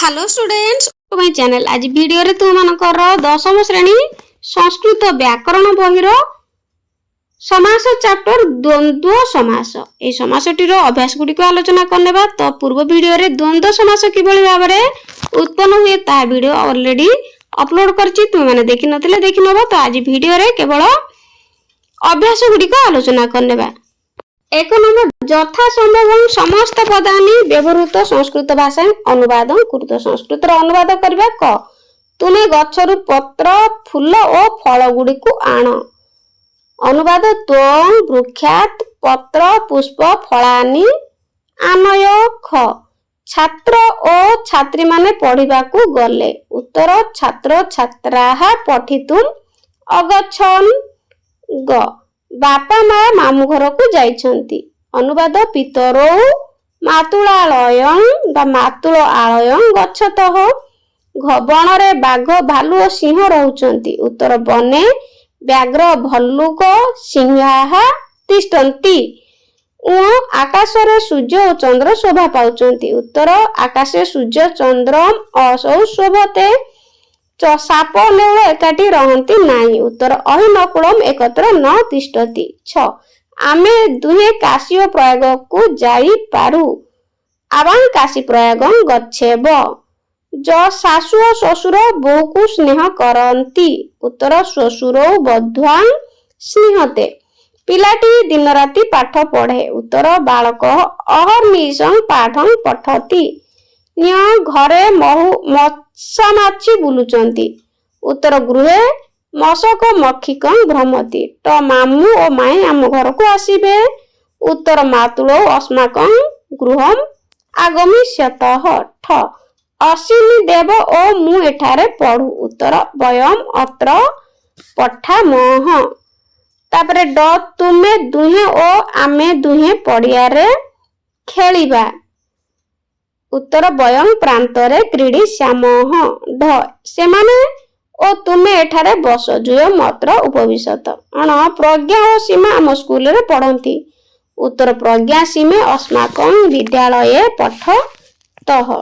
Hello students my channel आज video रे तुम मानकर दशम श्रेणी संस्कृत व्याकरण बहिर समास चैप्टर द्वंद्व समास ए समासटीर अभ्यास गुडी को आलोचना करनेबा। तो पूर्व वीडियो रे द्वंद्व समास किभली भाबे रे उत्पन्न हुए ता वीडियो ऑलरेडी अपलोड करछि, तुम माने देखि नथिले देखि नबो। तो आज वीडियो रे केवल अभ्यास गुडी को आलोचना करनेबा। एक नंबर यथा संभव समस्त पदानी व्यवहृत संस्कृत भाषा अनुवाद कृत। संस्कृत अनुवाद करबा क तुमे गछरु पत्र फूल और फल गुडी को आण। अनुवाद त्वं वृक्षात् पत्र पुष्प फलानि आनय। ख छात्र और छात्री माने पढ़िबा को गले। उत्तर छात्र छात्राः पठितुम अगच्छन्। ग बापा मा मामू घर को जाइछंती। अनुवाद पितरौ मातुलालयं बा मातुल आलयं गच्छतः। घ बणरे बाघ भालू और सिंह रहउचंती। उत्तर बने व्याघ्र भल्लुक सिंहाः तिष्ठन्ति। उ आकाशरे सूर्य और चंद्र शोभा पाउचंती। उत्तर आकाशे सूर्य चंद्र असौ शोभते। साप नेउल एकाठी रहंती नाही। उत्तर अहि नकुलम एकत्र न तिष्ठति। छ आमे दुहे काशी प्रयोग को जाई पारु। आवां काशी प्रयोग गच्छेब। ज सासु और ससुर बहु को स्नेह करंती। उत्तर ससुरौ बध्वां स्नेहते। पिलाटी दिन राति पाठ पढ़े। उत्तर बालक अहर्निशं पाठं पठति। न्य घरे मशा माछी बुलुचंती। उत्तर गृहे मशक मक्षिकं भ्रमति। ट मामू और माई आम घर को आसीबे। उत्तर मातुलो अस्माकं गृहम आगमिष्यतः। ठ अश्विनी देव और मु एठारे पढ़ू। उत्तर वयम अत्र पठामः। तापरे ड तुमे दुहे और आमे दुहे पड़िया रे खेलिबा। उत्तर वयं प्रांतरे क्रीडिष्यामः। ढ सेमाने ओ तुमे एठारे बस जुय मात्र उपविशत। अण प्रज्ञा और सीमा आम स्कूल रे पढ़ंती। उत्तर प्रज्ञा सीमे अस्माकं विद्यालये पठतः।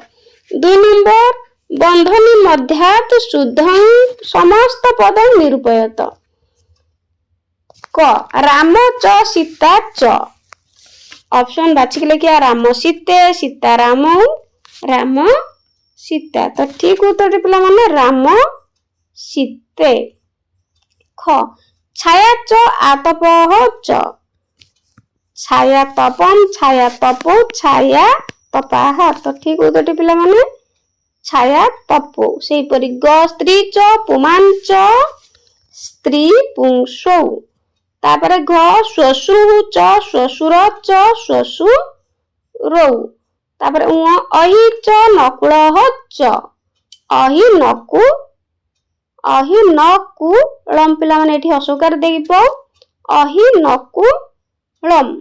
2 नंबर बंधनी मध्यात् शुद्धं समस्त पद निरूपयत। क राम च सीता च। ऑप्शन बाछी के क्या राम सीते सीता राम राम सीता। तो ठीक उत्तर पिला माने राम सीते। ख छाया च आतपः च। छाया तपम छाया तपो छाया तपाः। तो ठीक उत्तर पिला माने छाया तपो। सेही परि ग स्त्री च पुमान च स्त्री पुंसौ। तापरे घ श्वश्रु च श्वशुर च श्वशुरौ। तापरे उ अहि च नकुलः च अहि नकुलम। पिला माने एठी हसकार देइबो अहि नकुलम।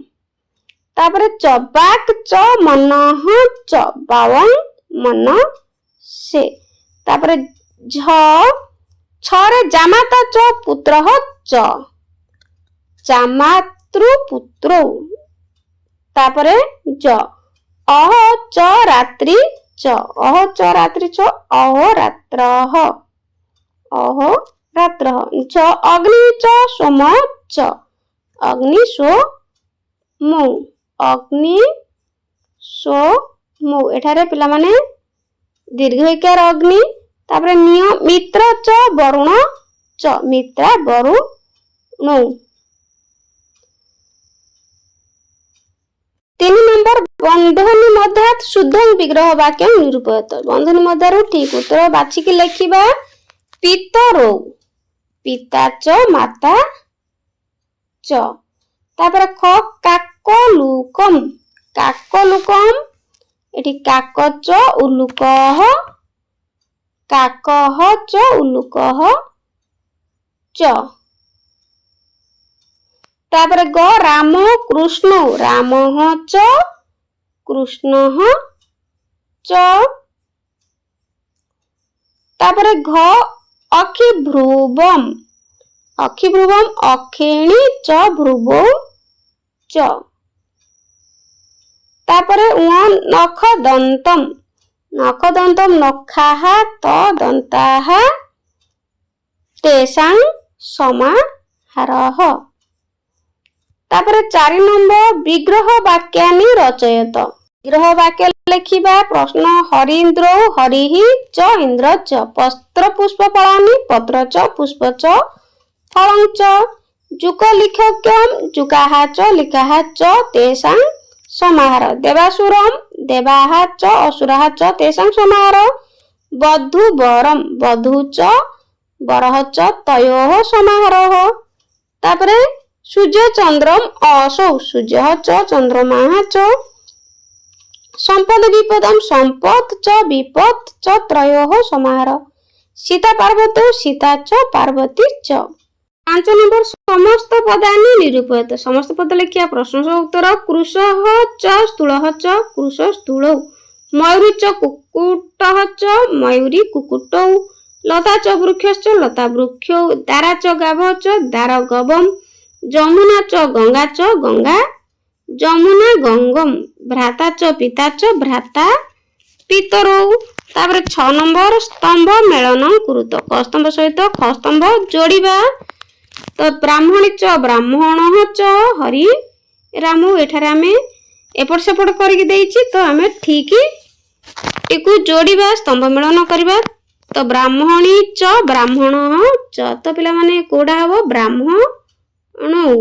तापरे च बाक च मनः च बावं मन से। तापरे झ छरे जामाता च पुत्रः च जामातृपुत्रौ। तापरे ज अह च रात्रि च अह च रात्रि च अहोरात्रः अहोरात्रः। च अग्नि च सोम च अग्नि सोमौ अग्नि सोमौ। एठारे पिला माने दीर्घइकार अग्नि। तापरे निय मित्र च वरुण च मित्रा वरुणौ। 3 नंबर बंधनी मध्यात् शुद्धं विग्रह वाक्य निरूपयत। बंधनी मध्यारु ठीक उत्तर बाछि कि लेखिबा पितरौ पिता च माता च। तापर ख काकलुकम काकलुकम। एठी काक च उलुकः काकः च उलुकः च। तापर ग राम कृष्ण रामः च कृष्णः च। तापर घ अखिभ्रुवम अखिभ्रुवम अखिणी च भ्रुवौ च। तापर उ नख दंतम नखदन्तम नखाः तदन्ताः तेषां समाहारः। तापर 4 नंबर विग्रह वाक्यानि रचयत। विग्रह वाक्य लिखिबा प्रश्न हरीन्द्रो हरिः च इन्द्र च पत्र पुष्प फलानि पत्र च पुष्प च फलं च जुक लिखक्यम जुकाः च लिकाः च तेषां समाहार। देवासुरम देवाः च असुराः च तेषां समाहार। वधू वरम वधू च वरः च तयोः समाहारः। तापरे सूर्य चंद्रम असौ सूर्यः च चंद्रमाः च। संपद विपदम संपत् च विपत् च त्रयोः समाहार। सीता पार्वती सीता च पार्वती च। 5 नंबर समस्त पदानि निरूपयत। समस्त पद लिखिया प्रश्न उत्तर कृशः च स्थूलः च कृश स्थूलौ। मयूरी च कुक्कुटः च मयूरी कुक्कुटौ। लता च वृक्षश्च लता वृक्षौ। दारा च गावः च दार गवम्। जमुना च गंगा च गंगा जमुना गंगम। भ्राता च पिता च भ्राता पितरौ। तापर 6 नंबर स्तंभ मेलन कुरुत। क स्तंभ सहित ख स्तंभ जोड़िबा। तो ब्राह्मणी च ब्राह्मणः च हरि रामु। एठारे आमे एपट सेपट करके देइछि तो आमे ठीक टिकु जोड़िबा स्तंभ मेलन करबा। तो ब्राह्मणी च ब्राह्मणः च तो पिला माने कोडा हबो ब्राह्मण अणु।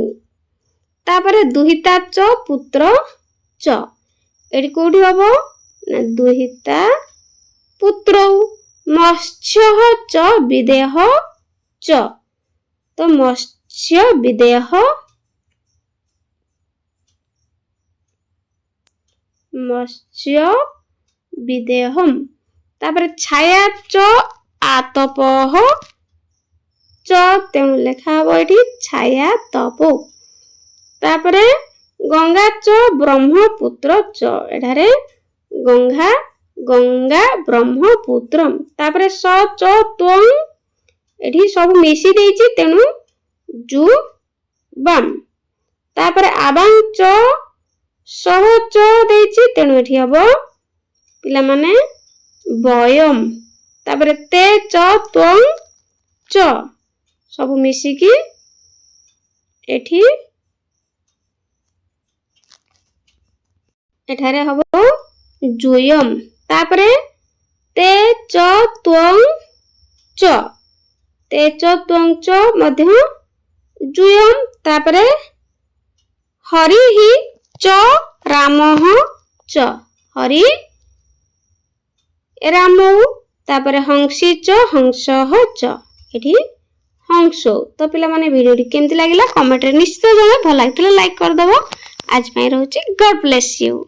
तापरे दुहिता च पुत्र च एडी कोडी हबो ना दुहिता पुत्रौ। मत्स्यः च विदेह च तो मत्स्य विदेह मत्स्य विदेहम। तापरे छाया च आतपः च तेणु लेखा हबो एठी छाया तपो। तापरे गंगा च ब्रह्मपुत्र च एठारे गंगा गंगा ब्रह्मपुत्रम। तापरे स च त्वं एठी सब मिसी देइछि तेणु जु बम। तापरे आबां च सह च देइछि तेणु एठी हबो पिला माने बयम। तापरे ते च त्वं च सब मिसी की एठी एठारे हबो जुयम। तापरे ते च त्वं च ते च त्वं च मध्य जुयम। तापरे हरिः च रामः च हरि रामौ। तापरे हंसी च हंसः च एठी हंसो। तो पिला माने वीडियो केमती लागिला कमेंट रे निश्चित जणे। भल लागितले लाइक कर दबो। आज पई रहउची गॉड ब्लेस यू।